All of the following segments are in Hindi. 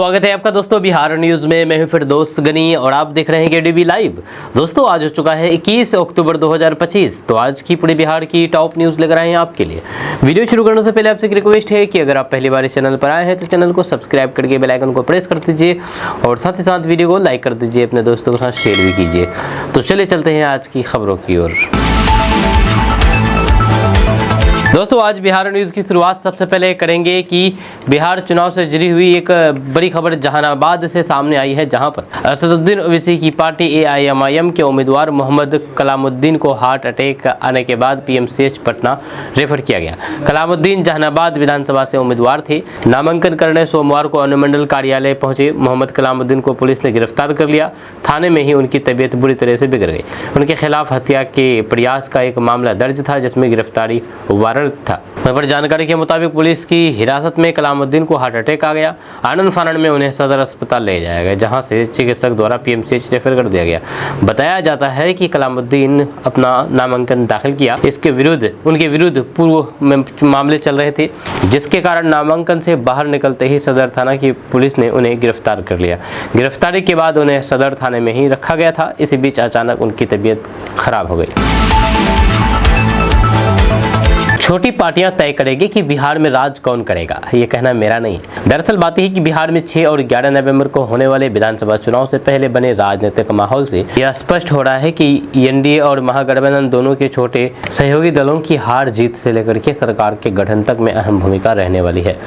स्वागत है आपका दोस्तों बिहार न्यूज में। मैं हूं फिर दोस्त गनी और आप देख रहे हैं केडीबी लाइव। दोस्तों आज हो चुका है 21 अक्टूबर 2025। तो आज की पूरे बिहार की टॉप न्यूज लेकर आए हैं आपके लिए। वीडियो शुरू करने से पहले आपसे एक रिक्वेस्ट है कि अगर आप पहली बार इस चैनल पर आए हैं तो चैनल को सब्सक्राइब करके बेल आइकन को प्रेस कर दीजिए और साथ ही साथ वीडियो को लाइक कर दीजिए, अपने दोस्तों के साथ शेयर भी कीजिए। तो चलिए चलते हैं आज की खबरों की ओर। दोस्तों आज बिहार न्यूज़ की शुरुआत सबसे पहले करेंगे कि बिहार चुनाव से जुड़ी हुई एक बड़ी खबर जहानाबाद से सामने आई है, जहां पर असदुद्दीन ओवैसी की पार्टी AIMIM के उम्मीदवार मोहम्मद कलामुद्दीन को हार्ट अटैक आने के बाद PMCH पटना रेफर किया गया। कलामुद्दीन जहानाबाद विधानसभा से उम्मीदवार थे। नामांकन करने सोमवार को अनुमंडल कार्यालय पहुंचे मोहम्मद कलामुद्दीन को पुलिस ने गिरफ्तार कर लिया। थाने में ही उनकी तबीयत बुरी तरह से बिगड़ गई। उनके खिलाफ हत्या के प्रयास का एक मामला दर्ज था, जिसमें गिरफ्तारी वारंट था। वहीं पर जानकारी के मुताबिक पुलिस की हिरासत में कलामुद्दीन को हार्ट अटैक आ गया। आनंद फानन में उन्हें सदर अस्पताल ले जाया गया, जहां से चिकित्सक द्वारा PMCH रेफर कर दिया गया। बताया जाता है कि कलामुद्दीन अपना नामांकन दाखिल किया। उनके विरुद्ध पूर्व में मामले चल रहे थे, जिसके कारण नामांकन से बाहर निकलते ही सदर थाना की पुलिस ने उन्हें गिरफ्तार कर लिया। गिरफ्तारी के बाद उन्हें सदर थाने में ही रखा गया था। इसी बीच अचानक उनकी तबीयत खराब हो गई। छोटी पार्टियां तय करेगी कि बिहार में राज कौन करेगा, ये कहना मेरा नहीं। दरअसल बात यह है कि बिहार में 6 और 11 नवंबर को होने वाले विधानसभा चुनाव से पहले बने राजनीतिक माहौल से यह स्पष्ट हो रहा है कि NDA और महागठबंधन दोनों के छोटे सहयोगी दलों की हार जीत से लेकर के सरकार के गठन तक में अहम भूमिका रहने वाली है।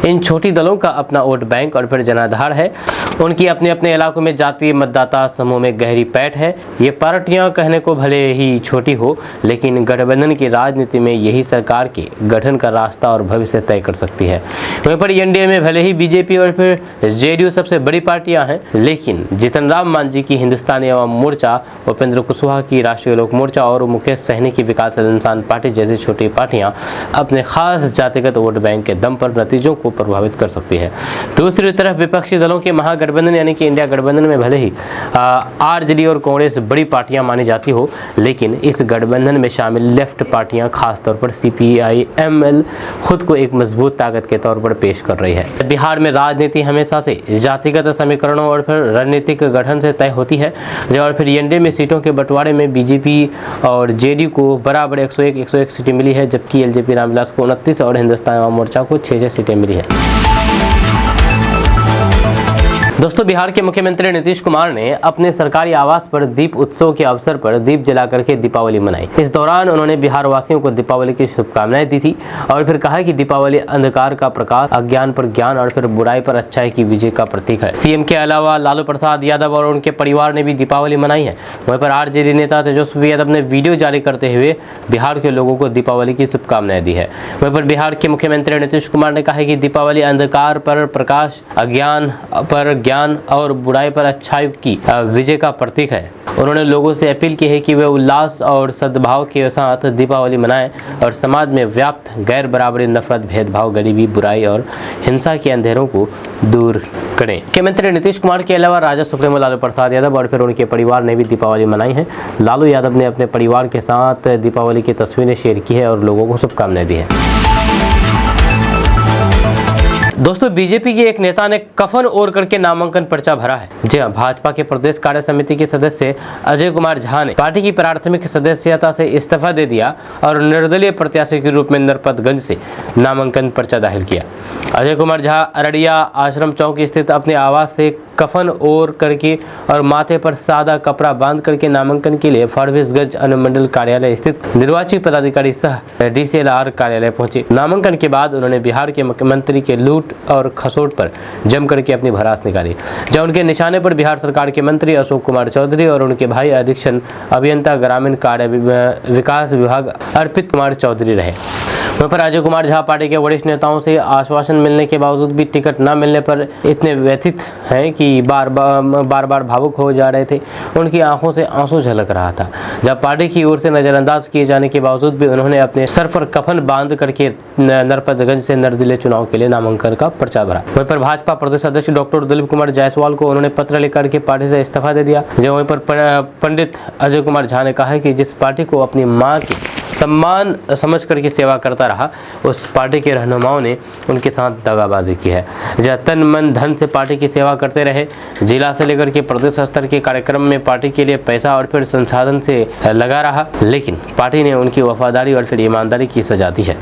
इन छोटी दलों का अपना वोट बैंक और फिर जनाधार है। उनकी अपने अपने इलाकों में जातीय मतदाता समूह में गहरी पैठ है। ये पार्टियां कहने को भले ही छोटी हो, लेकिन गठबंधन की राजनीति में यही सरकार के गठन का रास्ता और भविष्य तय कर सकती है। वहीं पर NDA में भले ही BJP और फिर JDU सबसे बड़ी पार्टियां हैं, लेकिन जीतन राम मांझी की हिंदुस्तानी अवाम मोर्चा, उपेंद्र कुशवाहा की राष्ट्रीय लोक मोर्चा और मुकेश सहनी की विकास इंसान पार्टी जैसी छोटी पार्टियां अपने खास जातिगत वोट बैंक के दम पर नतीजों को प्रभावित कर सकती है। दूसरी तरफ विपक्षी दलों के महागठबंधन यानी कि इंडिया गठबंधन में भले ही RJD और कांग्रेस बड़ी पार्टियां मानी जाती हो, लेकिन इस गठबंधन में शामिल लेफ्ट पार्टियां खासतौर पर CPI-ML खुद को एक मजबूत ताकत के तौर पर पेश कर रही है। बिहार में राजनीति हमेशा से जातिगत समीकरणों और फिर रणनीतिक गठन से तय होती है। और फिर NDA में सीटों के बंटवारे में BJP और JDU को बराबर 101 सीटें मिली है, जबकि LJP रामविलास को 29 और हिंदुस्तानी अवाम मोर्चा को 6 सीटें मिली है। दोस्तों बिहार के मुख्यमंत्री नीतीश कुमार ने अपने सरकारी आवास पर दीप उत्सव के अवसर पर दीप जला करके दीपावली मनाई। इस दौरान उन्होंने बिहार वासियों को दीपावली की शुभकामनाएं दी थी और फिर कहा कि दीपावली अंधकार का प्रकाश, अज्ञान पर ज्ञान और फिर बुराई पर अच्छाई की विजय का प्रतीक है। CM के अलावा लालू प्रसाद यादव और उनके परिवार ने भी दीपावली मनाई है। वहीं पर RJD नेता तेजस्वी यादव ने वीडियो जारी करते हुए बिहार के लोगों को दीपावली की शुभकामनाएं दी है। वहीं पर बिहार के मुख्यमंत्री नीतीश कुमार ने कहा कि दीपावली अंधकार पर प्रकाश, अज्ञान पर ज्ञान और बुराई पर अच्छाई की विजय का प्रतीक है। उन्होंने लोगों से अपील की है कि वे उल्लास और सद्भाव के साथ दीपावली मनाएं और समाज में व्याप्त गैर बराबरी, नफरत, भेदभाव, गरीबी, बुराई और हिंसा के अंधेरों को दूर करें। मुख्यमंत्री नीतीश कुमार के अलावा राजद सुप्रीमो लालू प्रसाद यादव और फिर उनके परिवार ने भी दीपावली मनाई है। लालू यादव ने अपने परिवार के साथ दीपावली की तस्वीरें शेयर की है और लोगों को शुभकामनाएं दी है। दोस्तों BJP के एक नेता ने कफन ओढ़ करके नामांकन पर्चा भरा है। जी हां, भाजपा के प्रदेश कार्य समिति के सदस्य अजय कुमार झा ने पार्टी की प्राथमिक सदस्यता से इस्तीफा दे दिया और निर्दलीय प्रत्याशी के रूप में नरपतगंज से नामांकन पर्चा दाखिल किया। अजय कुमार झा अररिया आश्रम चौक स्थित अपने आवास से कफन ओढ़ करके और माथे पर सादा कपड़ा बांध करके नामांकन के लिए फरबिसगंज अनुमंडल कार्यालय स्थित निर्वाची पदाधिकारी सह DCLR कार्यालय पहुंचे। नामांकन के बाद उन्होंने बिहार के मुख्यमंत्री के लूट और खसोट पर जम करके अपनी भड़ास निकाली, जब उनके निशाने पर बिहार सरकार के मंत्री अशोक कुमार चौधरी और उनके भाई अधीक्षण अभियंता ग्रामीण कार्य विकास विभाग अर्पित कुमार चौधरी रहे। वहीं पर अजय कुमार झा पार्टी के वरिष्ठ नेताओं से आश्वासन मिलने के बावजूद भी टिकट न मिलने पर इतने व्यथित हैं कि बार बार भावुक हो जा रहे थे। उनकी आंखों से आंसू झलक रहा था, जब पार्टी की ओर से नजरअंदाज किए जाने के बावजूद भी उन्होंने अपने सर पर कफन बांध करके नरपतगंज से निर्दलीय चुनाव के लिए नामांकन का पर्चा भरा। वहीं पर भाजपा प्रदेश अध्यक्ष डॉक्टर दिलीप कुमार जायसवाल को उन्होंने पत्र लिखकर के पार्टी से इस्तीफा दे दिया। जो वहीं पर पंडित अजय कुमार झा ने कहा है कि जिस पार्टी को अपनी मां की सम्मान समझ करके सेवा करता रहा, उस पार्टी के रहनुमाओं ने उनके साथ दगाबाजी की है। जहाँ तन मन धन से पार्टी की सेवा करते रहे, जिला से लेकर के प्रदेश स्तर के कार्यक्रम में पार्टी के लिए पैसा और फिर संसाधन से लगा रहा, लेकिन पार्टी ने उनकी वफादारी और फिर ईमानदारी की सजा दी है।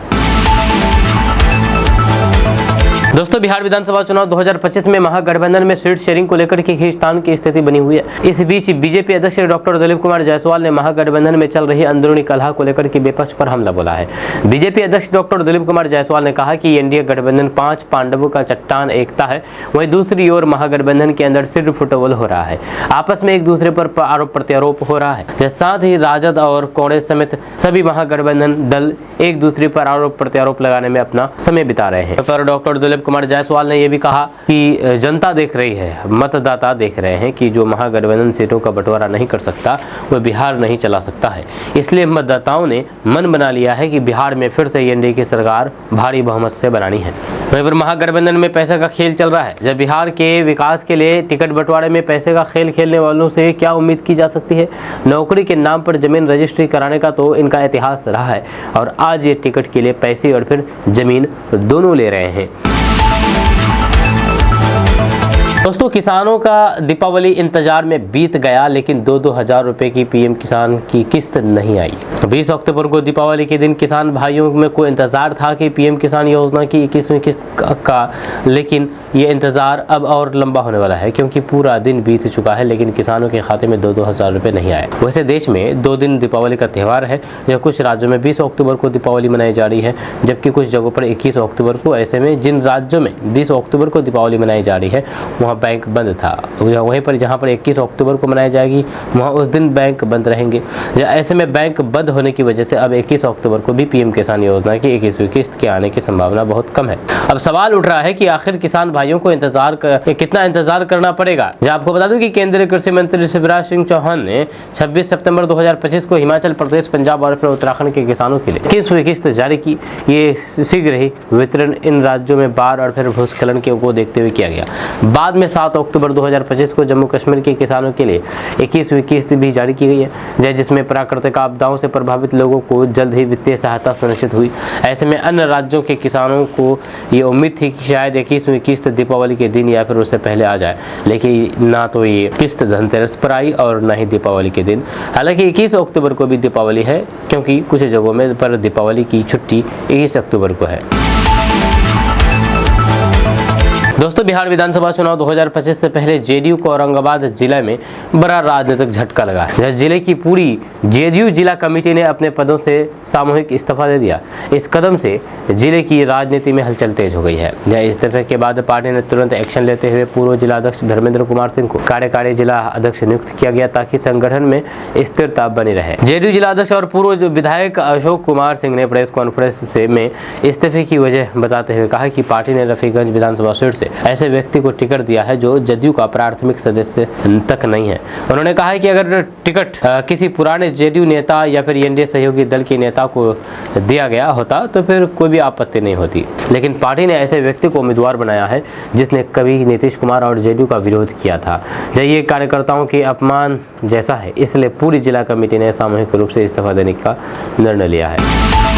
दोस्तों, बिहार विधानसभा चुनाव 2025 में महागठबंधन में सीट शेयरिंग को लेकर के खींचतान की स्थिति बनी हुई है। इस बीच बीजेपी अध्यक्ष डॉक्टर दिलीप कुमार जायसवाल ने महागठबंधन में चल रही अंदरूनी कलह को लेकर के विपक्ष पर हमला बोला है। बीजेपी अध्यक्ष डॉक्टर दिलीप कुमार जायसवाल ने कहा कि एनडीए गठबंधन 5 पांडवों का चट्टान एकता है, वहीं दूसरी ओर महागठबंधन के अंदर सिर फुटबॉल हो रहा है, आपस में एक दूसरे पर आरोप प्रत्यारोप हो रहा है। साथ ही राजद और कांग्रेस समेत सभी महागठबंधन दल एक दूसरे पर आरोप प्रत्यारोप लगाने में अपना समय बिता रहे हैं। डॉक्टर दिलीप कुमार जायसवाल ने यह भी कहा कि जनता देख रही है, मतदाता देख रहे हैं कि जो महागठबंधन सीटों का बंटवारा नहीं कर सकता वह बिहार नहीं चला सकता है। इसलिए मतदाताओं ने मन बना लिया है कि बिहार में फिर से एनडीए की सरकार भारी बहुमत से बनानी है। वहीं पर महागठबंधन में पैसे का खेल चल रहा है। जब बिहार के विकास के लिए टिकट बंटवारे में पैसे का खेल खेलने वालों से क्या उम्मीद की जा सकती है। नौकरी के नाम पर जमीन रजिस्ट्री कराने का तो इनका इतिहास रहा है और आज ये टिकट के लिए पैसे और फिर जमीन दोनों ले रहे हैं। दोस्तों, किसानों का दीपावली इंतजार में बीत गया, लेकिन 2-2 हज़ार रुपए की पीएम किसान की किस्त नहीं आई। 20 अक्टूबर को दीपावली के दिन किसान भाइयों में को इंतजार था कि पीएम किसान योजना की 21वीं किस्त का, लेकिन ये इंतजार अब और लंबा होने वाला है क्योंकि पूरा दिन बीत चुका है, लेकिन किसानों के खाते में 2-2 हज़ार रुपए नहीं आए। वैसे देश में 2 दिन दीपावली का त्यौहार है, जब कुछ राज्यों में 20 अक्टूबर को दीपावली मनाई जा रही है, जबकि कुछ जगहों पर 21 अक्टूबर को। ऐसे में जिन राज्यों में 20 अक्टूबर को दीपावली मनाई जा रही है वहाँ बैंक बंद था, वहीं पर जहाँ पर 21 अक्टूबर को मनाई जाएगी वहाँ उस दिन बैंक बंद रहेंगे। ऐसे में बैंक बंद होने की वजह से अब 21 अक्टूबर को भी पीएम किसान योजना की 21वीं किस्त के आने की संभावना बहुत कम है। अब सवाल उठ रहा है कि आखिर किसान भाइयों को कितना इंतजार करना पड़ेगा। आपको बता दूं कि केंद्रीय कृषि मंत्री शिवराज सिंह चौहान ने 26 सितंबर 2025 को हिमाचल प्रदेश, पंजाब और फिर उत्तराखंड के किसानों के लिए 21वीं किस्त जारी की। ये शीघ्र ही वितरण इन राज्यों में बाढ़ और फिर भूस्खलन को देखते हुए किया गया। बाद में 7 अक्टूबर 2025 को जम्मू कश्मीर के किसानों के लिए 21वीं किस्त भी जारी की गई है, जिसमें प्राकृतिक आपदाओं से प्रभावित लोगों को जल्द ही वित्तीय सहायता सुनिश्चित हुई। ऐसे में अन्य राज्यों के किसानों को ये उम्मीद थी कि शायद 21वीं किस्त दीपावली के दिन या फिर उससे पहले आ जाए, लेकिन ना तो ये किस्त धनतेरस पर आई और ना ही दीपावली के दिन। हालांकि 21 अक्टूबर को भी दीपावली है, क्योंकि कुछ जगहों में पर दीपावली की छुट्टी 21 अक्टूबर को है। दोस्तों, बिहार विधानसभा चुनाव 2025 से पहले जेडीयू को औरंगाबाद जिले में बड़ा राजनीतिक झटका लगा है। जिले की पूरी जेडीयू जिला कमेटी ने अपने पदों से सामूहिक इस्तीफा दे दिया। इस कदम से जिले की राजनीति में हलचल तेज हो गई है। इस्तीफे के बाद पार्टी ने तुरंत एक्शन लेते हुए पूर्व जिला अध्यक्ष धर्मेंद्र कुमार सिंह को कार्यकारी जिला अध्यक्ष नियुक्त किया गया ताकि संगठन में स्थिरता बनी रहे। जेडीयू जिला अध्यक्ष और पूर्व विधायक अशोक कुमार सिंह ने प्रेस कॉन्फ्रेंस में इस्तीफे की वजह बताते हुए कहा कि पार्टी ने रफीगंज विधानसभा सीट से ऐसे व्यक्ति को टिकट दिया है जो जदयू का प्राथमिक सदस्य तक नहीं है। उन्होंने कहा है कि अगर टिकट किसी पुराने जेडीयू नेता या फिर एनडीए सहयोगी दल के नेता को दिया गया होता तो फिर कोई भी आपत्ति नहीं होती, लेकिन पार्टी ने ऐसे व्यक्ति को उम्मीदवार बनाया है जिसने कभी नीतीश कुमार और जेडीयू का विरोध किया था। ये कार्यकर्ताओं के अपमान जैसा है, इसलिए पूरी जिला कमेटी ने सामूहिक रूप से इस्तीफा देने का निर्णय लिया है।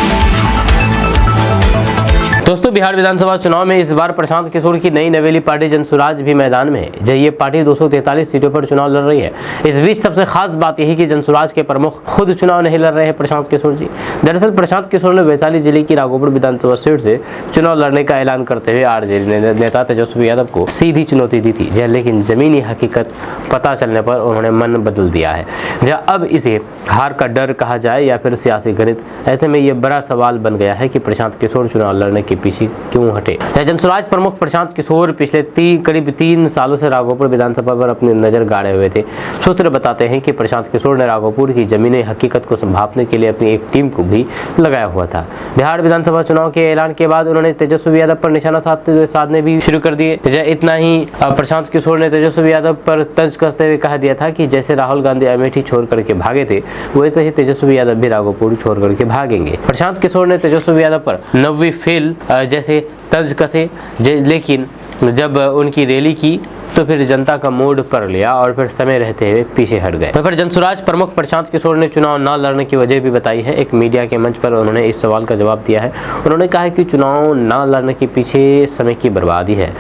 दोस्तों, बिहार विधानसभा चुनाव में इस बार प्रशांत किशोर की नई नवेली पार्टी जनसुराज भी मैदान में है। ये पार्टी 243 सीटों पर चुनाव लड़ रही है। इस बीच सबसे खास बात यही कि जनसुराज के प्रमुख खुद चुनाव नहीं लड़ रहे हैं प्रशांत किशोर जी। दरअसल प्रशांत किशोर ने वैशाली जिले की राघोपुर विधानसभा सीट से चुनाव लड़ने का ऐलान करते हुए आरजेडी नेता तेजस्वी यादव को सीधी चुनौती दी थी, लेकिन जमीनी हकीकत पता चलने पर उन्होंने मन बदल दिया है। अब इसे हार का डर कहा जाए या फिर सियासी गणित, ऐसे में ये बड़ा सवाल बन गया है कि प्रशांत किशोर चुनाव लड़ने के पीछे क्यों हटे। जनसुराज प्रमुख प्रशांत किशोर पिछले करीब 3 सालों से राघोपुर विधानसभा पर अपनी नजर गाड़े हुए थे। सूत्र बताते हैं कि प्रशांत किशोर ने राघोपुर की जमीनी हकीकत को संभालने के लिए अपनी एक टीम को भी लगाया हुआ था। बिहार विधानसभा चुनाव के ऐलान के बाद उन्होंने तेजस्वी यादव पर निशाना साधने भी शुरू कर दिए। इतना ही प्रशांत किशोर ने तेजस्वी यादव पर तंज कसते हुए कहा दिया था कि जैसे राहुल गांधी अमेठी छोड़ करके भागे थे, वैसे ही तेजस्वी यादव भी राघोपुर छोड़ करके भागेंगे। प्रशांत किशोर ने तेजस्वी यादव पर 90 फेल जैसे तंज कसे, लेकिन जब उनकी रैली की तो फिर जनता का मूड पर लिया और फिर समय रहते हुए पीछे हट गए। फिर जनसुराज प्रमुख प्रशांत किशोर ने चुनाव न लड़ने की वजह भी बताई है। एक मीडिया के मंच पर उन्होंने इस सवाल का जवाब दिया है। उन्होंने कहा है कि चुनाव न लड़ने के पीछे समय की बर्बादी है,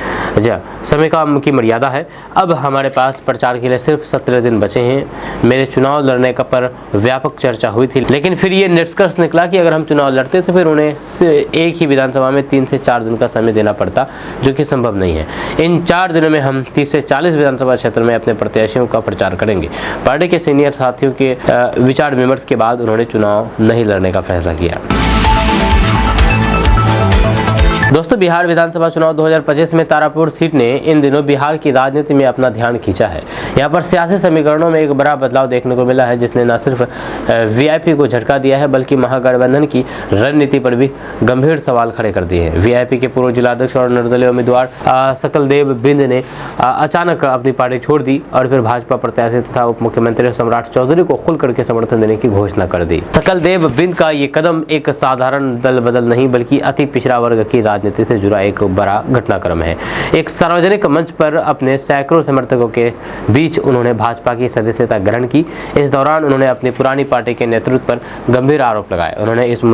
समय की मर्यादा है। अब हमारे पास प्रचार के लिए सिर्फ 17 दिन बचे हैं। मेरे चुनाव लड़ने का पर व्यापक चर्चा हुई थी, लेकिन फिर ये निष्कर्ष निकला कि अगर हम चुनाव लड़ते तो फिर उन्हें एक ही विधानसभा में 3 से 4 दिन का समय देना पड़ता, जो कि संभव नहीं है। इन 4 दिनों में हम 30 से 40 विधानसभा क्षेत्र में अपने प्रत्याशियों का प्रचार करेंगे। पार्टी के सीनियर साथियों के विचार विमर्श के बाद उन्होंने चुनाव नहीं लड़ने का फैसला किया। दोस्तों, बिहार विधानसभा चुनाव 2025 में तारापुर सीट ने इन दिनों बिहार की राजनीति में अपना ध्यान खींचा है। यहाँ पर सियासी समीकरणों में एक बड़ा बदलाव देखने को मिला है, जिसने न सिर्फ वीआईपी को झटका दिया है बल्कि महागठबंधन की रणनीति पर भी गंभीर सवाल खड़े कर दिए हैं। वीआईपी के पूर्व जिलाध्यक्ष और निर्दलीय उम्मीदवार सकलदेव बिंद ने अचानक अपनी पार्टी छोड़ दी और फिर भाजपा प्रत्याशी तथा उप मुख्यमंत्री सम्राट चौधरी को खुल करके समर्थन देने की घोषणा कर दी। सकलदेव बिंद का ये कदम एक साधारण दल बदल नहीं बल्कि अति पिछड़ा वर्ग की राजनीति से जुड़ा एक बड़ा घटनाक्रम है। एक सार्वजनिक मंच पर अपने सैकड़ों समर्थकों के बीच उन्होंने भाजपा की सदस्यता ग्रहण की। इस दौरान उन्होंने अपनी पुरानी पार्टी के नेतृत्व पर गंभीर आरोप लगाए। उन्होंने इस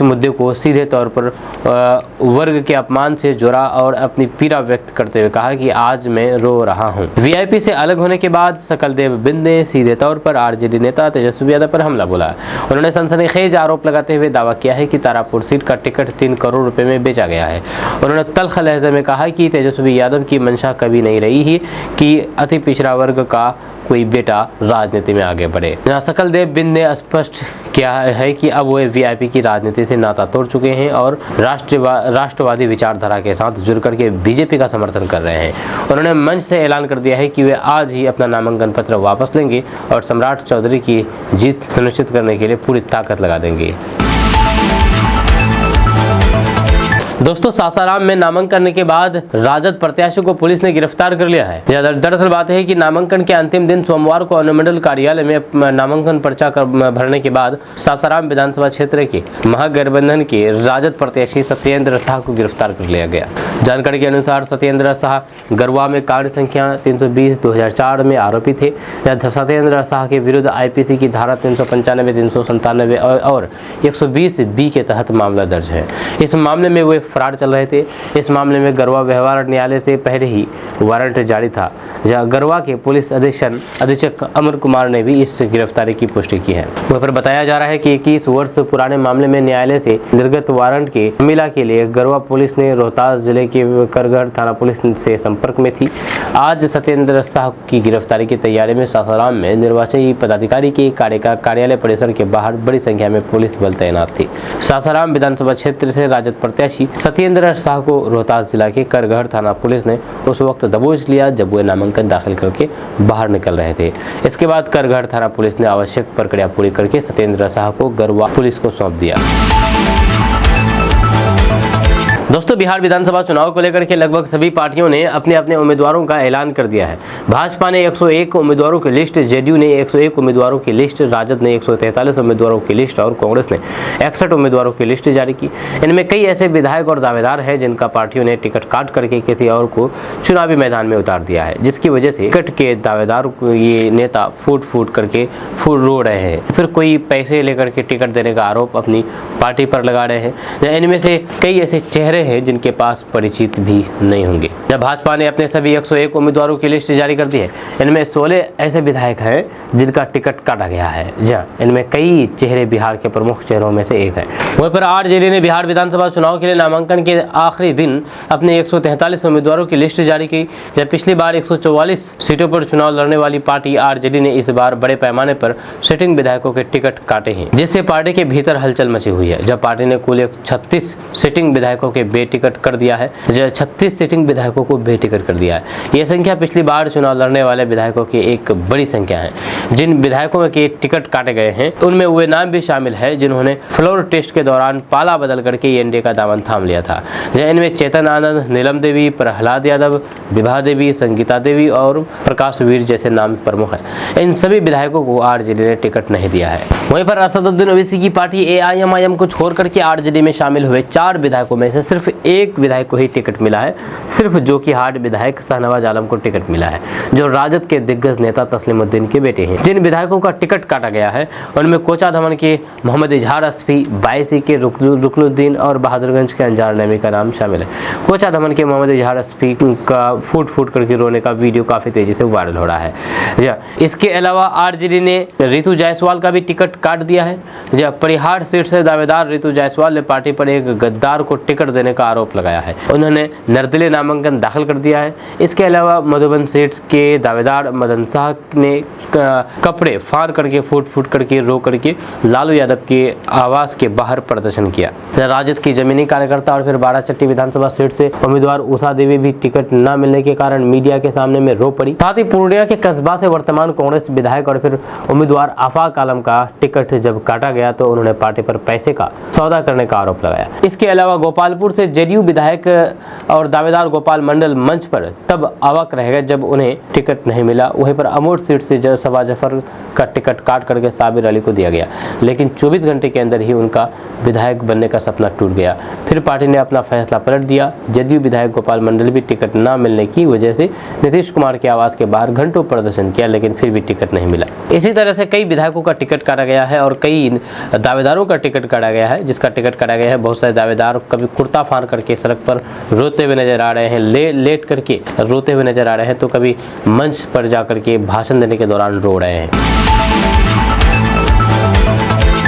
मुद्दे को सीधे तौर पर वर्ग के अपमान से जोड़ा और अपनी पीड़ा व्यक्त करते हुए कहा कि आज मैं रो रहा हूं। वीआईपी से अलग होने के बाद सकलदेव बिंद ने सीधे तौर पर आरजेडी नेता तेजस्वी यादव पर हमला बोला। उन्होंने सनसनीखेज आरोप लगाते हुए दावा किया है कि तारापुर सीट का टिकट 3 करोड़ रुपए में बेचा गया है। उन्होंने तल्ख लहजे में कहा कि तेजस्वी यादव की मंशा कभी नहीं रही है कि अति पिछड़ा वर्ग का कोई बेटा राजनीति में आगे बढ़े। यहाँ सकलदेव बिंद ने स्पष्ट किया है कि अब वो वीआईपी की राजनीति से नाता तोड़ चुके हैं और राष्ट्रवादी विचारधारा के साथ जुड़ करके बीजेपी का समर्थन कर रहे हैं। उन्होंने मंच से ऐलान कर दिया है कि वे आज ही अपना नामांकन पत्र वापस लेंगे और सम्राट चौधरी की जीत सुनिश्चित करने के लिए पूरी ताकत लगा देंगे। दोस्तों, सासाराम में नामांकन करने के बाद राजद प्रत्याशी को पुलिस ने गिरफ्तार कर लिया है। दरअसल बात है कि नामांकन के अंतिम दिन सोमवार को अनुमंडल कार्यालय में नामांकन पर्चा भरने के बाद सासाराम विधानसभा क्षेत्र के महागठबंधन के राजद प्रत्याशी सत्येंद्र शाह को गिरफ्तार कर लिया गया। जानकारी के अनुसार सत्येंद्र शाह गरवा में कांड संख्या 320/2004 में आरोपी थे। सत्येंद्र शाह के विरुद्ध आईपीसी की धारा 395, 397 और 120B के तहत मामला दर्ज है। इस मामले में वे फरार चल रहे थे। इस मामले में गरवा व्यवहार न्यायालय से पहले ही वारंट जारी था। जहां गरवा के पुलिस अधीक्षक अमर कुमार ने भी इस गिरफ्तारी की पुष्टि की है। वहाँ पर बताया जा रहा है कि 21 वर्ष पुराने मामले में न्यायालय से निर्गत वारंट के मिला के लिए गरवा पुलिस ने रोहतास जिले के करगढ़ थाना पुलिस से संपर्क में थी। आज सत्येंद्र शाह की गिरफ्तारी की तैयारी में सासाराम में निर्वाचन पदाधिकारी के कार्यालय परिसर के बाहर बड़ी संख्या में पुलिस बल तैनात थी। सासाराम विधानसभा क्षेत्र से राजद प्रत्याशी सत्येंद्र शाह को रोहतास जिला के करगढ़ थाना पुलिस ने उस वक्त दबोच लिया जब वे नामांकन दाखिल करके बाहर निकल रहे थे। इसके बाद करगढ़ थाना पुलिस ने आवश्यक प्रक्रिया पूरी करके सत्येंद्र शाह को गरवा पुलिस को सौंप दिया। दोस्तों, बिहार विधानसभा चुनाव को लेकर के लगभग सभी पार्टियों ने अपने अपने उम्मीदवारों का ऐलान कर दिया है। भाजपा ने 101 उम्मीदवारों की लिस्ट, जेडीयू ने 101 उम्मीदवारों की लिस्ट, राजद ने 143 उम्मीदवारों की लिस्ट और कांग्रेस ने 61 उम्मीदवारों की लिस्ट जारी की। इनमें कई ऐसे विधायक और दावेदार हैं जिनका पार्टियों ने टिकट काट करके किसी और को चुनावी मैदान में उतार दिया है, जिसकी वजह से टिकट के दावेदार ये नेता फूट करके रो रहे हैं। फिर कोई पैसे लेकर के टिकट देने का आरोप अपनी पार्टी पर लगा रहे हैं। इनमें से कई ऐसे चेहरे हैं जिनके पास परिचित भी नहीं होंगे। जब भाजपा ने अपने सभी 101 उम्मीदवारों की लिस्ट जारी कर दी है, इनमें 16 ऐसे विधायक हैं जिनका टिकट काटा गया है। इनमें कई चेहरे बिहार के प्रमुख चेहरों में से एक है। वहीं पर आरजेडी ने बिहार विधानसभा चुनाव के लिए नामांकन के आखिरी दिन अपने 143 उम्मीदवारों की लिस्ट जारी की। जब पिछली बार 144 सीटों पर चुनाव लड़ने वाली पार्टी आरजेडी ने इस बार बड़े पैमाने पर सिटिंग विधायकों के टिकट काटे हैं, जिससे पार्टी के भीतर हलचल मची हुई है। जब पार्टी ने कुल 36 सिटिंग विधायकों के बेटिकट कर दिया है, 36 सिटिंग विधायकों को बेटिकट कर दिया है। यह संख्या पिछली बार चुनाव लड़ने वाले विधायकों की एक बड़ी संख्या है। जिन विधायकों के टिकट काटे गए हैं उनमें वे नाम भी शामिल है जिन्होंने फ्लोर टेस्ट के दौरान पाला बदल करके एनडीए का दामन थाम लिया था। इनमें चेतन आनंद, नीलम देवी, प्रहलाद यादव, विभा देवी, संगीता देवी और प्रकाश वीर जैसे नाम प्रमुख है। इन सभी विधायकों को आरजेडी ने टिकट नहीं दिया है। वहीं पर असदुद्दीन ओवैसी की पार्टी एआईएमआईएम को छोड़ करके आरजेडी में शामिल हुए 4 विधायकों में से सिर्फ एक विधायक को ही टिकट मिला है, सिर्फ जोकीहाट विधायक शाहनवाज आलम को टिकट मिला है, जो राजद के दिग्गज नेता तस्लीमुद्दीन के बेटे हैं। जिन विधायकों का टिकट काटा गया है उनमें कोचाधमन के मोहम्मद इजहार अस्फी, बायसी के रुकनुद्दीन और बहादुरगंज के अंजार नमी का नाम शामिल है। कोचाधमन के मोहम्मद इजहार अस्फी का फूट फूट करके रोने का वीडियो काफी तेजी से वायरल हो रहा है। इसके अलावा आरजेडी ने रितु जायसवाल का भी टिकट काट दिया है। परिहार सीट से दावेदार रितु जायसवाल ने पार्टी पर एक गद्दार को टिकट देने का आरोप लगाया है। उन्होंने निर्दलीय नामांकन दाखिल कर दिया है। इसके अलावा मधुबन सीट के दावेदार मदन शाह ने कपड़े फाड़ करके फूट फूट करके रो करके लालू यादव के आवास के बाहर प्रदर्शन किया। राजद की जमीनी कार्यकर्ता और फिर बाराचट्टी विधानसभा सीट से उम्मीदवार उषा देवी भी टिकट न मिलने के कारण मीडिया के सामने में रो पड़ी। साथ ही पूर्णिया के कस्बा से वर्तमान कांग्रेस विधायक और फिर उम्मीदवार आफाक आलम का टिकट जब काटा गया तो उन्होंने पार्टी पर पैसे का सौदा करने का आरोप लगाया। इसके अलावा गोपालपुर से जेडीयू विधायक और दावेदार गोपाल मंडल मंच पर तब अवाक रह गए जब उन्हें टिकट नहीं मिला। वहीं पर अमोट सीट से सवा जफर का टिकट काट करके साबिर अली को दिया गया, लेकिन 24 घंटे के अंदर ही उनका विधायक बनने का सपना टूट गया। फिर पार्टी ने अपना फैसला पलट दिया। जदयू विधायक गोपाल मंडल भी टिकट न मिलने की वजह से नीतीश कुमार के आवास के बाहर घंटों प्रदर्शन किया, लेकिन फिर भी टिकट नहीं मिला। इसी तरह से कई विधायकों का टिकट काटा गया है और कई दावेदारों का टिकट काटा गया है। जिसका टिकट काटा गया है, बहुत सारे दावेदार कभी कुर्ता फाड़ करके सड़क पर रोते हुए नजर आ रहे हैं, लेट करके रोते हुए नजर आ रहे हैं, तो कभी मंच पर जाकर के भाषण देने के दौरान रो रहे हैं।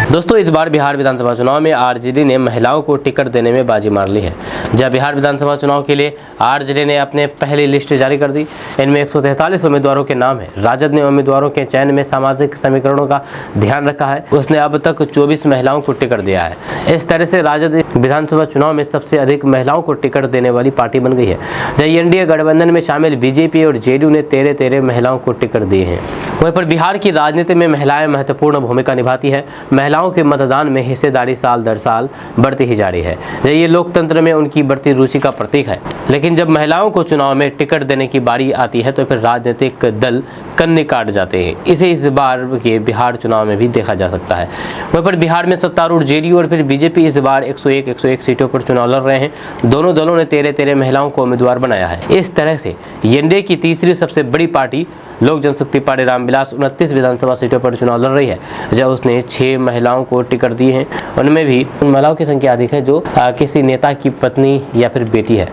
दोस्तों, इस बार बिहार विधानसभा चुनाव में आरजेडी ने महिलाओं को टिकट देने में बाजी मार ली है। जब बिहार विधानसभा चुनाव के लिए आरजेडी ने अपने पहली लिस्ट जारी कर दी। इनमें 143 उम्मीदवारों के नाम है। राजद ने उम्मीदवारों के चयन में सामाजिक समीकरणों का ध्यान रखा है। उसने अब तक 24 महिलाओं को टिकट दिया है। इस तरह से राजद विधानसभा चुनाव में सबसे अधिक महिलाओं को टिकट देने वाली पार्टी बन गई है। जब एनडीए गठबंधन में शामिल बीजेपी और जेडीयू ने 13 महिलाओं को टिकट दिए हैं। वहीं पर बिहार की राजनीति में महिलाएं महत्वपूर्ण भूमिका निभाती है। महिलाओं के मतदान में हिस्सेदारी साल दर साल बढ़ती ही जा रही है। ये लोकतंत्र में उनकी बढ़ती रुचि का प्रतीक है। लेकिन जब महिलाओं को चुनाव में टिकट देने की बारी आती है तो फिर राजनीतिक दल कन्नी काट जाते हैं। इसे इस बार के बिहार चुनाव में भी देखा जा सकता है। वहीं पर बिहार में सत्तारूढ़ जेडीयू और फिर बीजेपी इस बार 101 सीटों पर चुनाव लड़ रहे हैं। दोनों दलों ने 13 महिलाओं को उम्मीदवार बनाया है। इस तरह से एनडीए की तीसरी सबसे बड़ी पार्टी लोक जनशक्ति पार्टी रामविलास 29 विधानसभा सीटों पर चुनाव लड़ रही है, जब उसने 6 महिलाओं को टिकट दिए हैं। उनमें भी उन महिलाओं की संख्या अधिक है जो किसी नेता की पत्नी या फिर बेटी है।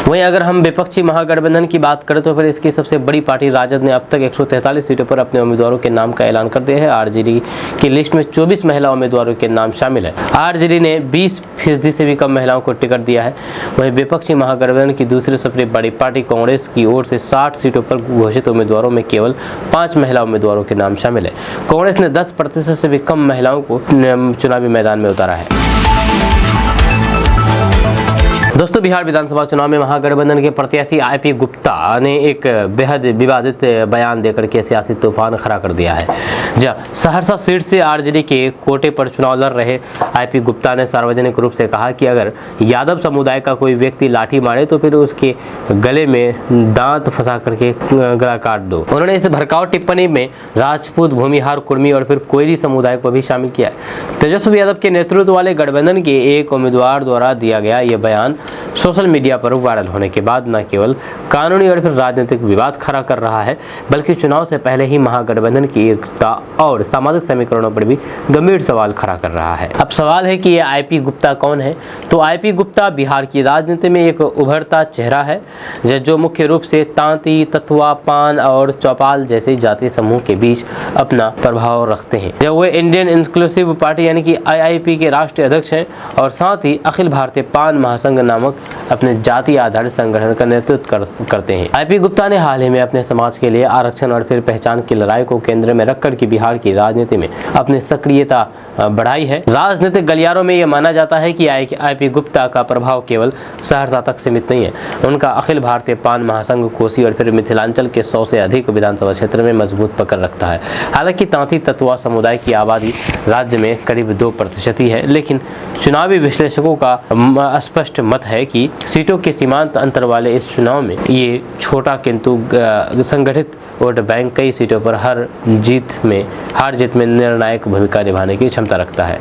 वहीं अगर हम विपक्षी महागठबंधन की बात करें तो फिर इसकी सबसे बड़ी पार्टी राजद ने अब तक 143 सीटों पर अपने उम्मीदवारों के नाम का ऐलान कर दिया है। आरजेडी की लिस्ट में 24 महिला उम्मीदवारों के नाम शामिल है। आरजेडी ने 20% से भी कम महिलाओं को टिकट दिया है। वहीं विपक्षी महागठबंधन की दूसरी सबसे बड़ी पार्टी कांग्रेस की ओर से 60 सीटों पर घोषित उम्मीदवारों में केवल 5 महिला उम्मीदवारों के नाम शामिल है। कांग्रेस ने 10% से भी कम महिलाओं को चुनावी मैदान में उतारा है। दोस्तों, बिहार विधानसभा चुनाव में महागठबंधन के प्रत्याशी आईपी गुप्ता ने एक बेहद विवादित बयान देकर के सियासी तूफान खड़ा कर दिया है। जहाँ सहरसा सीट से आरजेडी के कोटे पर चुनाव लड़ रहे आईपी गुप्ता ने सार्वजनिक रूप से कहा कि अगर यादव समुदाय का कोई व्यक्ति लाठी मारे तो फिर उसके गले में दांत फंसा करके गला काट दो। उन्होंने इस भड़काऊ टिप्पणी में राजपूत, भूमिहार, कुर्मी और फिर कोयरी समुदाय को भी शामिल किया है। तेजस्वी यादव के नेतृत्व वाले गठबंधन के एक उम्मीदवार द्वारा दिया गया ये बयान सोशल मीडिया पर वायरल होने के बाद न केवल कानूनी और फिर राजनीतिक विवाद खड़ा कर रहा है, बल्कि चुनाव से पहले ही महागठबंधन की एकता और सामाजिक समीकरणों पर भी गंभीर सवाल खड़ा कर रहा है। अब सवाल है कि ये आईपी गुप्ता कौन है? तो आईपी गुप्ता बिहार की राजनीति में एक उभरता चेहरा है, जो मुख्य रूप से तांती, ततुआ, पान और चौपाल जैसे जाति समूह के बीच अपना प्रभाव रखते हैं। जब वे इंडियन इंक्लूसिव पार्टी यानी कि IIP के राष्ट्रीय अध्यक्ष हैं और साथ ही अखिल भारतीय पान महासंघ नामक अपने जाति आधारित संगठन का नेतृत्व करते हैं। आईपी गुप्ता ने हाल ही में अपने समाज के लिए आरक्षण और फिर पहचान की लड़ाई को केंद्र में रखकर की बिहार की राजनीति में अपनी सक्रियता बढ़ाई है। राजनीतिक गलियारों में यह माना जाता है कि आईपी गुप्ता का प्रभाव केवल सहरसा तक सीमित नहीं है। उनका अखिल भारतीय पान महासंघ कोसी और फिर मिथिलांचल के 100 से अधिक विधानसभा क्षेत्र में मजबूत पकड़ रखता है। हालांकि तांती ततुआ समुदाय की आबादी राज्य में करीब 2% ही है, लेकिन चुनावी विश्लेषकों का स्पष्ट मत है कि सीटों के सीमांत अंतर वाले इस चुनाव में ये छोटा किंतु संगठित वोट बैंक कई सीटों पर हार जीत में निर्णायक भूमिका निभाने की क्षमता रखता है।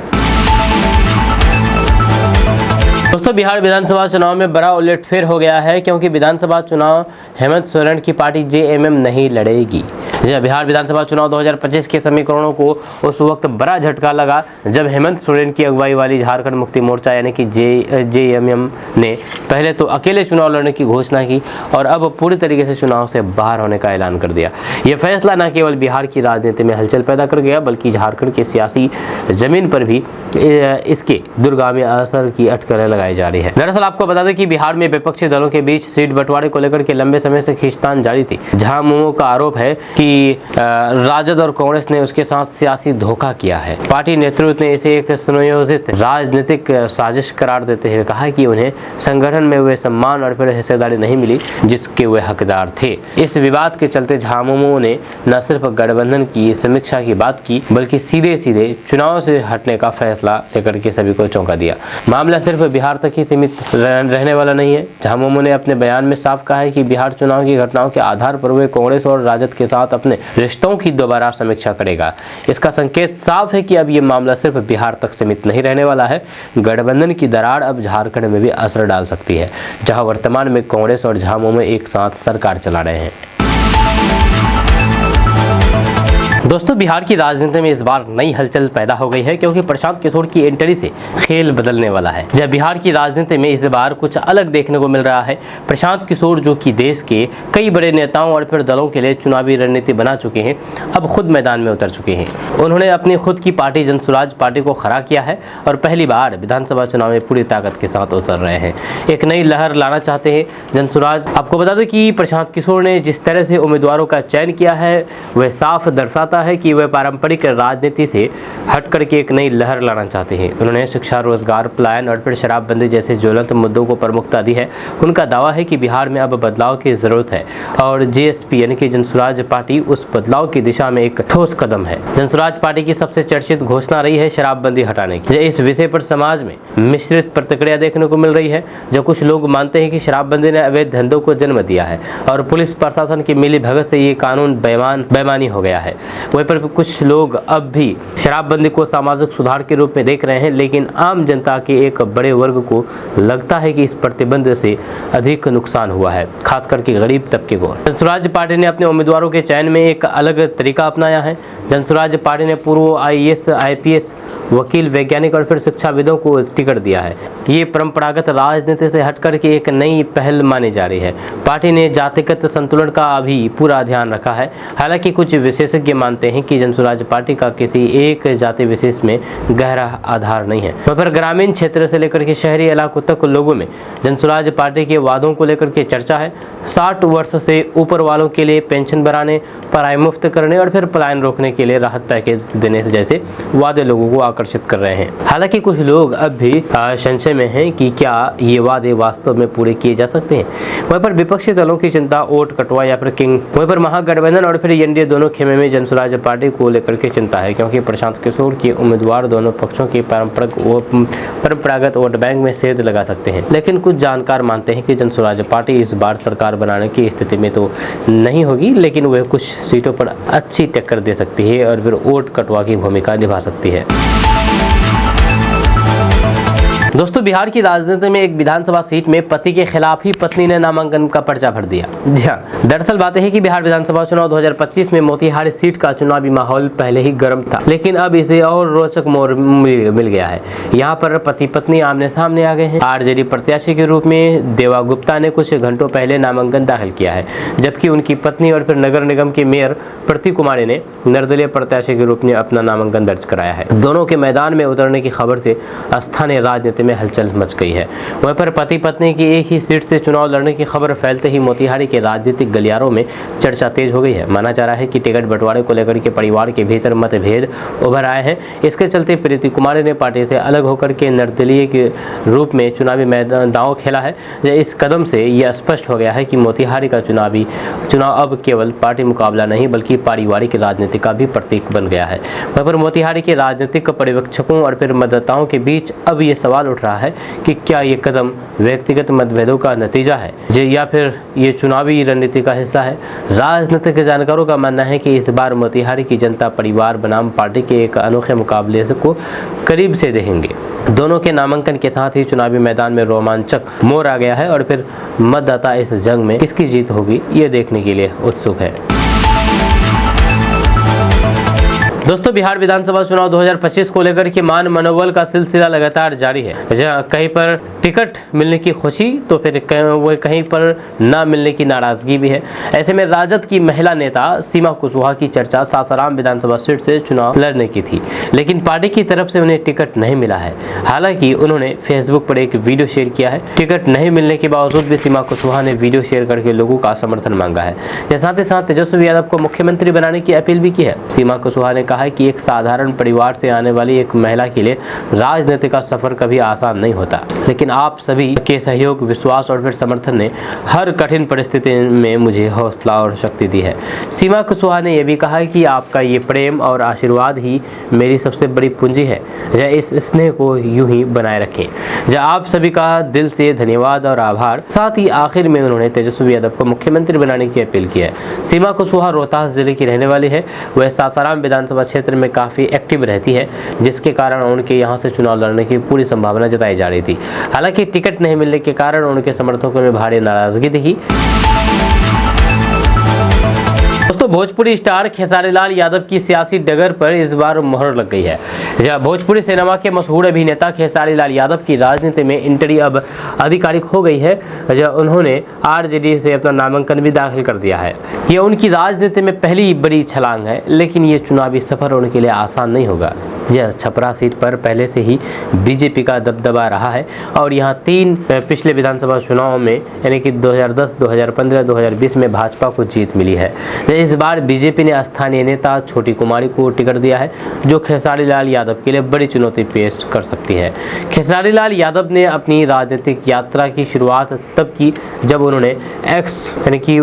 दोस्तों, बिहार विधानसभा चुनाव में बड़ा उलटफेर हो गया है, क्योंकि विधानसभा चुनाव हेमंत सोरेन की पार्टी जेएमएम नहीं लड़ेगी। बिहार विधानसभा चुनाव 2025 के समीकरणों को उस वक्त बड़ा झटका लगा जब हेमंत सोरेन की अगुवाई वाली झारखंड मुक्ति मोर्चा यानी कि जेएमएम ने पहले तो अकेले चुनाव लड़ने की घोषणा की और अब पूरी तरीके से चुनाव से बाहर होने का ऐलान कर दिया। यह फैसला न केवल बिहार की राजनीति में हलचल पैदा कर गया, बल्कि झारखंड की सियासी जमीन पर भी इसके दूरगामी असर की अटकलें लगाई जा रही है। दरअसल आपको बता दें कि बिहार में विपक्षी दलों के बीच सीट बंटवारे को लेकर के लंबे समय से खींचतान जारी थी, जहां मुमो का आरोप है कि राजद और कांग्रेस ने उसके साथ सियासी धोखा किया है। पार्टी नेतृत्व ने इसे एक सुनियोजित राजनीतिक साजिश करार देते हुए कहा कि उन्हें संगठन में वे सम्मान और फिर हिस्सेदारी नहीं मिली जिसके वे हकदार थे। इस विवाद के चलते झामुमो ने न सिर्फ गठबंधन की समीक्षा की बात की, बल्कि सीधे सीधे चुनाव से हटने का फैसला लेकर के सभी को चौंका दिया। मामला सिर्फ बिहार तक ही सीमित रहने वाला नहीं है। झामुमो ने अपने बयान में साफ कहा है कि बिहार चुनाव की घटनाओं के आधार पर वे कांग्रेस और राजद के साथ अपने रिश्तों की दोबारा समीक्षा करेगा। इसका संकेत साफ है कि अब ये मामला सिर्फ बिहार तक सीमित नहीं रहने वाला है। गठबंधन की दरार अब झारखंड में भी असर डाल सकती है, जहां वर्तमान में कांग्रेस और झामुमो एक साथ सरकार चला रहे हैं। दोस्तों, बिहार की राजनीति में इस बार नई हलचल पैदा हो गई है, क्योंकि प्रशांत किशोर की एंट्री से खेल बदलने वाला है। जब बिहार की राजनीति में इस बार कुछ अलग देखने को मिल रहा है। प्रशांत किशोर, जो कि देश के कई बड़े नेताओं और फिर दलों के लिए चुनावी रणनीति बना चुके हैं, अब खुद मैदान में उतर चुके हैं। उन्होंने अपनी खुद की पार्टी जनसुराज पार्टी को खड़ा किया है और पहली बार विधानसभा चुनाव में पूरी ताकत के साथ उतर रहे हैं। एक नई लहर लाना चाहते हैं जनसुराज। आपको बता दें कि प्रशांत किशोर ने जिस तरह से उम्मीदवारों का चयन किया है, वह साफ दर्शाता है कि वे पारंपरिक राजनीति से हट करके एक नई लहर लाना चाहते हैं। उन्होंने शिक्षा, रोजगार, पलायन और फिर शराबबंदी जैसे ज्वलंत मुद्दों को प्रमुखता दी है। उनका दावा है कि बिहार में अब बदलाव की जरूरत है और जेएसपी यानी कि जनसुराज पार्टी उस बदलाव की दिशा में एक ठोस कदम है। जनसुराज पार्टी की सबसे चर्चित घोषणा रही है शराबबंदी हटाने की। इस विषय पर समाज में मिश्रित प्रतिक्रिया देखने को मिल रही है। जो कुछ लोग मानते हैं कि शराबबंदी ने अवैध धंधों को जन्म दिया है और पुलिस प्रशासन की मिली भगत से ये कानून बेईमानी हो गया है। वहीं पर कुछ लोग अब भी शराबबंदी को सामाजिक सुधार के रूप में देख रहे हैं, लेकिन आम जनता के एक बड़े वर्ग को लगता है कि इस प्रतिबंध से अधिक नुकसान हुआ है, खास करके गरीब तबके को। जनसुराज पार्टी ने अपने उम्मीदवारों के चयन में एक अलग तरीका अपनाया है। जनसुराज पार्टी ने पूर्व आईएएस, आईपीएस, वकील, वैज्ञानिक और फिर शिक्षाविदों को टिकट दिया है। ये परंपरागत राजनीति से हटकर के एक नई पहल मानी जा रही है। पार्टी ने जातिगत संतुलन का अभी पूरा ध्यान रखा है। हालांकि कुछ विशेषज्ञ मानते हैं कि जनसुराज पार्टी का किसी एक जाति विशेष में गहरा आधार नहीं है। वहाँ पर ग्रामीण क्षेत्र से लेकर के शहरी इलाकों तक लोगों में जनसुराज पार्टी के वादों को लेकर के चर्चा है। 60 वर्ष से ऊपर वालों के लिए पेंशन बढ़ाने, पढ़ाई मुफ्त करने और फिर पलायन रोकने के लिए राहत पैकेज देने जैसे वादे लोगों को आकर्षित कर रहे हैं। हालांकि कुछ लोग अब भी संशय में हैं कि क्या ये वादे वास्तव में पूरे किए जा सकते हैं। वहीं पर विपक्षी दलों की चिंता वोट कटवा या फिर किंग, वहीं पर महागठबंधन और फिर एनडीए दोनों खेमे में जनसुराज पार्टी को लेकर के चिंता है, क्योंकि प्रशांत किशोर के उम्मीदवार दोनों पक्षों के परंपरागत वोट बैंक में सेंध लगा सकते हैं। लेकिन कुछ जानकार मानते हैं कि जनसुराज पार्टी इस बार सरकार बनाने की स्थिति में तो नहीं होगी, लेकिन वह कुछ सीटों पर अच्छी टक्कर दे सकती है और फिर वोट कटवा की भूमिका निभा सकती है। दोस्तों, बिहार की राजनीति में एक विधानसभा सीट में पति के खिलाफ ही पत्नी ने नामांकन का पर्चा भर दिया। जी हाँ, दरअसल बात है कि बिहार विधानसभा चुनाव 2025 में मोतिहारी सीट का चुनावी माहौल पहले ही गर्म था, लेकिन अब इसे और रोचक मोड़ मिल गया है। यहाँ पर पति पत्नी आमने सामने आ गए हैं। आरजेडी प्रत्याशी के रूप में देवा गुप्ता ने कुछ घंटों पहले नामांकन दाखिल किया है, जबकि उनकी पत्नी और फिर नगर निगम के मेयर प्रति कुमारी ने निर्दलीय प्रत्याशी के रूप में अपना नामांकन दर्ज कराया है। दोनों के मैदान में उतरने की खबर से स्थानीय राजनीति में हलचल मच गई है। वहीं पर पति पत्नी की एक ही सीट से चुनाव लड़ने की खबर फैलते ही मोतिहारी के राजनीतिक गलियारों में चर्चा तेज हो गई है। माना जा रहा है कि टिकट बंटवारे को लेकर के परिवार के भीतर मतभेद उभर आए हैं। इसके चलते प्रीति कुमारी ने पार्टी से अलग होकर के निर्दलीय के रूप में चुनावी मैदान दांव खेला है। इस कदम से यह स्पष्ट हो गया है कि मोतिहारी का चुनाव अब केवल पार्टी मुकाबला नहीं बल्कि पारिवारिक राजनीति का भी प्रतीक बन गया है। वहीं पर मोतिहारी के राजनीतिक पर्यवेक्षकों और फिर मतदाताओं के बीच अब ये सवाल उठ रहा है कि क्या ये कदम व्यक्तिगत मतभेदों का नतीजा है या फिर ये चुनावी रणनीति का हिस्सा है। राजनीतिक जानकारों का मानना है कि इस बार मोतिहारी की जनता परिवार बनाम पार्टी के एक अनोखे मुकाबले को करीब से देखेंगे। दोनों के नामांकन के साथ ही चुनावी मैदान में रोमांचक मोड़ आ गया है और फिर मतदाता इस जंग में किसकी जीत होगी ये देखने के लिए उत्सुक है। दोस्तों, बिहार विधानसभा चुनाव 2025 को लेकर के मान मनोबल का सिलसिला लगातार जारी है। जहां कहीं पर टिकट मिलने की खुशी तो फिर कहीं पर ना मिलने की नाराजगी भी है। ऐसे में राजद की महिला नेता सीमा कुशवाहा की चर्चा सासाराम विधानसभा सीट से चुनाव लड़ने की थी, लेकिन पार्टी की तरफ से उन्हें टिकट नहीं मिला है। हालांकि उन्होंने फेसबुक पर एक वीडियो शेयर किया है। टिकट नहीं मिलने के बावजूद भी सीमा कुशवाहा ने वीडियो शेयर करके लोगों का समर्थन मांगा है। साथ ही साथ तेजस्वी यादव को मुख्यमंत्री बनाने की अपील भी की है। सीमा कुशवाहा ने कहा है कि एक साधारण परिवार से आने वाली एक महिला के लिए राजनीति का सफर कभी आसान नहीं होता, लेकिन आप सभी के सहयोग, विश्वास और फिर समर्थन ने हर कठिन परिस्थिति में मुझे हौसला और शक्ति दी है। सीमा कुशवाहा ने यह भी कहा है कि आपका ये प्रेम और आशीर्वाद ही मेरी सबसे बड़ी पूंजी है। इस स्नेह को यूं ही बनाए रखें। आप सभी का दिल से धन्यवाद और आभार। साथ ही आखिर में उन्होंने तेजस्वी यादव को मुख्यमंत्री बनाने की अपील की है। सीमा कुशवाहा रोहतास जिले की रहने वाली है। वह सासाराम विधानसभा क्षेत्र में काफी एक्टिव रहती है, जिसके कारण उनके यहां से चुनाव लड़ने की पूरी संभावना जताई जा रही थी। हालांकि टिकट नहीं मिलने के कारण उनके समर्थकों में भारी नाराजगी दिखी। दोस्तों, भोजपुरी स्टार खेसारी लाल यादव की सियासी डगर पर इस बार मोहर लग गई है। जहां भोजपुरी सिनेमा के मशहूर अभिनेता खेसारी लाल यादव की राजनीति में एंट्री अब आधिकारिक हो गई है। जहां उन्होंने आरजेडी से अपना नामांकन भी दाखिल कर दिया है। यह उनकी राजनीति में पहली बड़ी छलांग है, लेकिन ये चुनावी सफर उनके लिए आसान नहीं होगा। यह छपरा सीट पर पहले से ही बीजेपी का दबदबा रहा है और यहाँ 3 पिछले विधानसभा चुनाव में यानी कि 2010, 2015, 2020 में भाजपा को जीत मिली है। इस बार बीजेपी ने स्थानीय नेता छोटी कुमारी को टिकट दिया है, जो खेसारी लाल यादव के लिए बड़ी चुनौती पेश कर सकती है। खेसारी लाल यादव ने अपनी राजनीतिक यात्रा की शुरुआत तब की जब उन्होंने एक्स यानी कि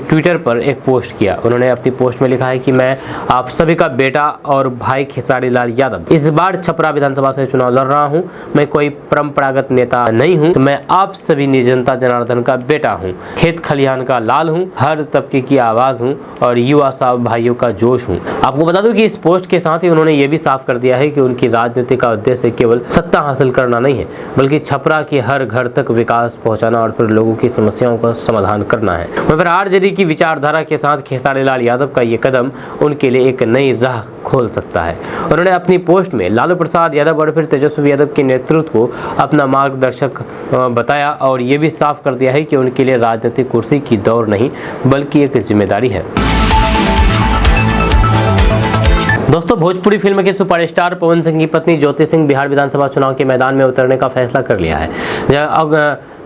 ट्विटर पर एक पोस्ट किया। उन्होंने अपनी पोस्ट में लिखा है कि मैं आप सभी का बेटा और भाई खेसारी लाल यादव इस बार छपरा विधानसभा से चुनाव लड़ रहा हूं। मैं कोई परंपरागत नेता नहीं हूं, तो मैं आप सभी जनता जनार्दन का बेटा हूं, खेत खलिहान का लाल हूं, हर तबके की आवाज हूं और युवा साहब भाइयों का जोश हूं। आपको बता दूं कि इस पोस्ट के साथ ही उन्होंने ये भी साफ कर दिया है कि उनकी राजनीति का उद्देश्य केवल सत्ता हासिल करना नहीं है, बल्कि छपरा के हर घर तक विकास पहुंचाना और फिर लोगों की समस्याओं का समाधान करना है। मगर आरजेडी की विचारधारा के साथ खेसारी लाल यादव का ये कदम उनके लिए एक नई राह खोल सकता है। उन्होंने अपनी पोस्ट में लालू प्रसाद यादव और फिर तेजस्वी यादव के नेतृत्व को अपना मार्गदर्शक बताया और ये भी साफ कर दिया है कि उनके लिए राजनीतिक कुर्सी की दौड़ नहीं बल्कि एक जिम्मेदारी है। दोस्तों, भोजपुरी फिल्म के सुपरस्टार पवन सिंह की पत्नी ज्योति सिंह बिहार विधानसभा चुनाव के मैदान में उतरने का फैसला कर लिया है।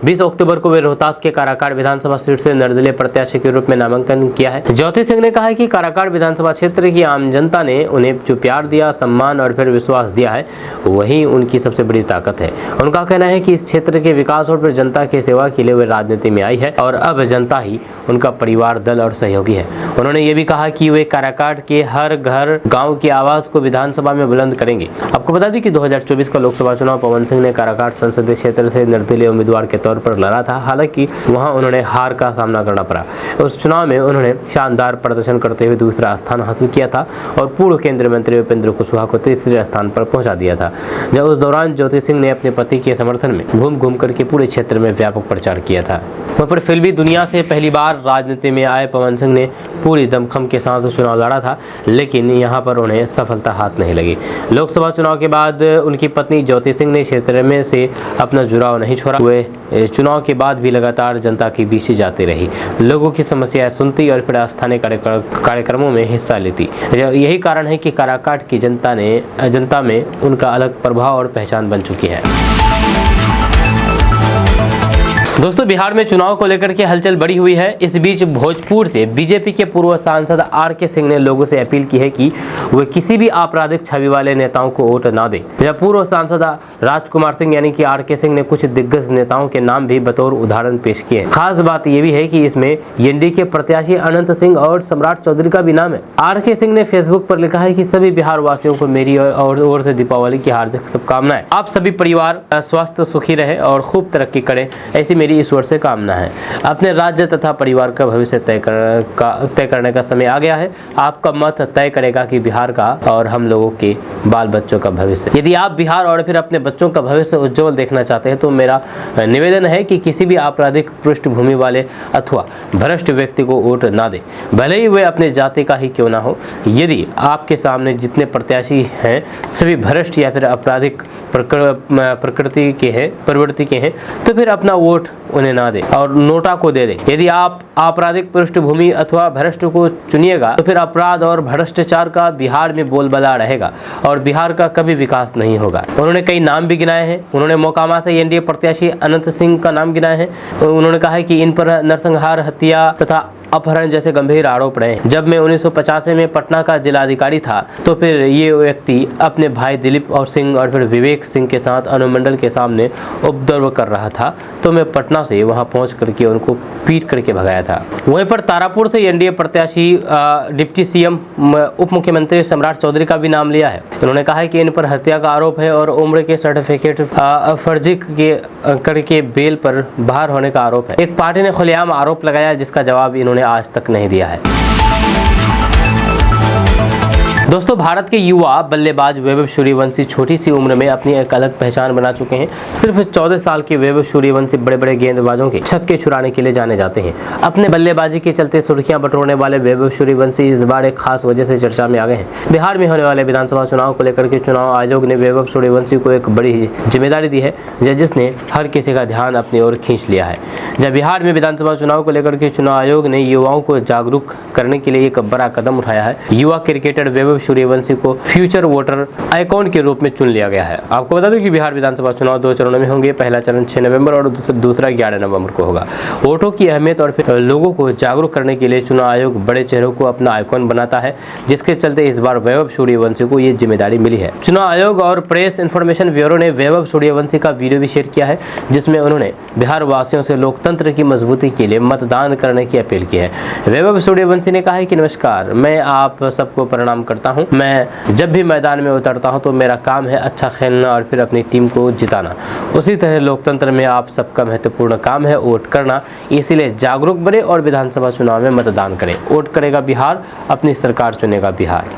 20 अक्टूबर को वे रोहतास के काराकाट विधानसभा सीट से निर्दलीय प्रत्याशी के रूप में नामांकन किया है। ज्योति सिंह ने कहा है कि काराकाट विधानसभा क्षेत्र की आम जनता ने उन्हें जो प्यार दिया, सम्मान और फिर विश्वास दिया है, वही उनकी सबसे बड़ी ताकत है। उनका कहना है कि इस क्षेत्र के विकास और फिर जनता की सेवा के लिए वे राजनीति में आई है और अब जनता ही उनका परिवार, दल और सहयोगी है। उन्होंने ये भी कहा कि वे काराकाट के हर घर, गाँव की आवाज को विधानसभा में बुलंद करेंगे। आपको बता दें कि 2024 का लोकसभा चुनाव पवन सिंह ने काराकाट संसदीय क्षेत्र से निर्दलीय उम्मीदवार के तौर पर लड़ा था। हालांकि वहां उन्होंने हार का सामना करना पड़ा। उस चुनाव में उन्होंने शानदार प्रदर्शन करते हुए दूसरा स्थान हासिल किया था और पूर्व केंद्रीय मंत्री उपेंद्र कुशवाहा को तीसरे स्थान पर पहुंचा दिया था। जब उस दौरान ज्योति सिंह ने अपने पति के समर्थन में घूम घूम करके पूरे क्षेत्र में व्यापक प्रचार किया था। वहीं पर फिल्मी दुनिया से पहली बार राजनीति में आए पवन सिंह ने पूरी दमखम के साथ चुनाव लड़ा था, लेकिन यहाँ पर उन्हें सफलता हाथ नहीं लगी। लोकसभा चुनाव के बाद उनकी पत्नी ज्योति सिंह ने क्षेत्र में से अपना जुड़ाव नहीं छोड़ा। वे चुनाव के बाद भी लगातार जनता के बीच जाती रही, लोगों की समस्याएं सुनती और फिर स्थानीय कार्यक्रमों में हिस्सा लेती। यही कारण है कि काराकाट की जनता में उनका अलग प्रभाव और पहचान बन चुकी है। दोस्तों, बिहार में चुनाव को लेकर के हलचल बढ़ी हुई है। इस बीच भोजपुर से बीजेपी के पूर्व सांसद आर.के. सिंह ने लोगों से अपील की है कि वे किसी भी आपराधिक छवि वाले नेताओं को वोट ना दें। जब पूर्व सांसद राजकुमार सिंह यानी कि आर.के. सिंह ने कुछ दिग्गज नेताओं के नाम भी बतौर उदाहरण पेश किए। खास बात यह भी है कि इसमें एनडीए के प्रत्याशी अनंत सिंह और सम्राट चौधरी का भी नाम है। आर.के. सिंह ने फेसबुक पर लिखा है कि सभी बिहार वासियों को मेरी ओर से दीपावली की हार्दिक शुभकामनाएं। आप सभी परिवार स्वस्थ सुखी रहे और खूब तरक्की करें, ऐसी मेरी ईश्वर से कामना है। अपने राज्य तथा परिवार का भविष्य तय करने का समय आ गया है। आपका मत तय करेगा कि बिहार का और हम लोगों के बाल बच्चों का भविष्य। यदि आप बिहार और फिर अपने बच्चों का भविष्य उज्जवल देखना चाहते हैं तो मेरा निवेदन है कि किसी भी आपराधिक पृष्ठभूमि वाले अथवा भ्रष्ट व्यक्ति को वोट ना दे, भले ही वे अपने जाति का ही क्यों ना हो। यदि आपके सामने जितने प्रत्याशी हैं सभी भ्रष्ट या फिर आपराधिक प्रवृत्ति के हैं तो फिर अपना वोट उन्हें ना दे और नोटा को दे दे। यदि आप आपराधिक पृष्ठभूमि अथवा भ्रष्ट को चुनिएगा तो फिर अपराध और भ्रष्टाचार का बिहार में बोलबाला रहेगा और बिहार का कभी विकास नहीं होगा। उन्होंने कई नाम भी गिनाए हैं। उन्होंने मोकामा से एनडीए प्रत्याशी अनंत सिंह का नाम गिनाया है। उन्होंने कहा है कि इन पर नरसंहार, हत्या तथा अपहरण जैसे गंभीर आरोप रहे। जब मैं 1985 में पटना का जिलाधिकारी था तो फिर ये व्यक्ति अपने भाई दिलीप और सिंह और फिर विवेक सिंह के साथ अनुमंडल के सामने उपद्रव कर रहा था तो मैं पटना से वहां पहुंच करके उनको पीट करके भगाया था। वहीं पर तारापुर से एनडीए प्रत्याशी डिप्टी सीएम उप मुख्यमंत्री सम्राट चौधरी का भी नाम लिया है। उन्होंने कहा है कि इन पर हत्या का आरोप है और उम्र के सर्टिफिकेट फर्जी करके बेल पर बाहर होने का आरोप है। एक पार्टी ने खुलेआम आरोप लगाया जिसका जवाब इन्होंने आज तक नहीं दिया है। दोस्तों, भारत के युवा बल्लेबाज वैभव सूर्यवंशी छोटी सी उम्र में अपनी एक अलग पहचान बना चुके हैं। सिर्फ 14 साल के वैभव सूर्यवंशी बड़े बड़े गेंदबाजों के छक्के छुड़ाने के लिए जाने जाते हैं। अपने बल्लेबाजी के चलते सुर्खियां बटोरने वाले वैभव सूर्यवंशी इस बार एक खास वजह से चर्चा में आ गए हैं। बिहार में होने वाले विधानसभा चुनाव को लेकर के चुनाव आयोग ने वैभव सूर्यवंशी को एक बड़ी जिम्मेदारी दी है जिसने हर किसी का ध्यान अपनी ओर खींच लिया है। जब बिहार में विधानसभा चुनाव को लेकर के चुनाव आयोग ने युवाओं को जागरूक करने के लिए एक बड़ा कदम उठाया है। युवा क्रिकेटर वैभव सूर्यवंशी को फ्यूचर वोटर आइकॉन के रूप में चुन लिया गया है। आपको बता दूं कि बिहार विधानसभा चुनाव 2 चरणों में होंगे। पहला चरण 6 नवंबर और दूसरा 11 नवंबर को होगा। वोटों की अहमियत और फिर लोगों को जागरूक करने के लिए चुनाव आयोग बड़े चेहरों को अपना आइकॉन बनाता है, जिसके चलते इस बार वैभव सूर्यवंशी को ये जिम्मेदारी मिली है। चुनाव आयोग और प्रेस इंफॉर्मेशन ब्यूरो ने वैभव सूर्यवंशी का वीडियो भी शेयर किया है जिसमें उन्होंने बिहार वासियों से लोकतंत्र की मजबूती के लिए मतदान करने की अपील की है। वैभव सूर्यवंशी ने कहा है कि नमस्कार, मैं आप सबको प्रणाम करता हूं। मैं जब भी मैदान में उतरता हूं तो मेरा काम है अच्छा खेलना और फिर अपनी टीम को जिताना। उसी तरह लोकतंत्र में आप सबका महत्वपूर्ण काम है वोट करना। इसीलिए जागरूक बने और विधानसभा चुनाव में मतदान करें। वोट करेगा बिहार, अपनी सरकार चुनेगा बिहार।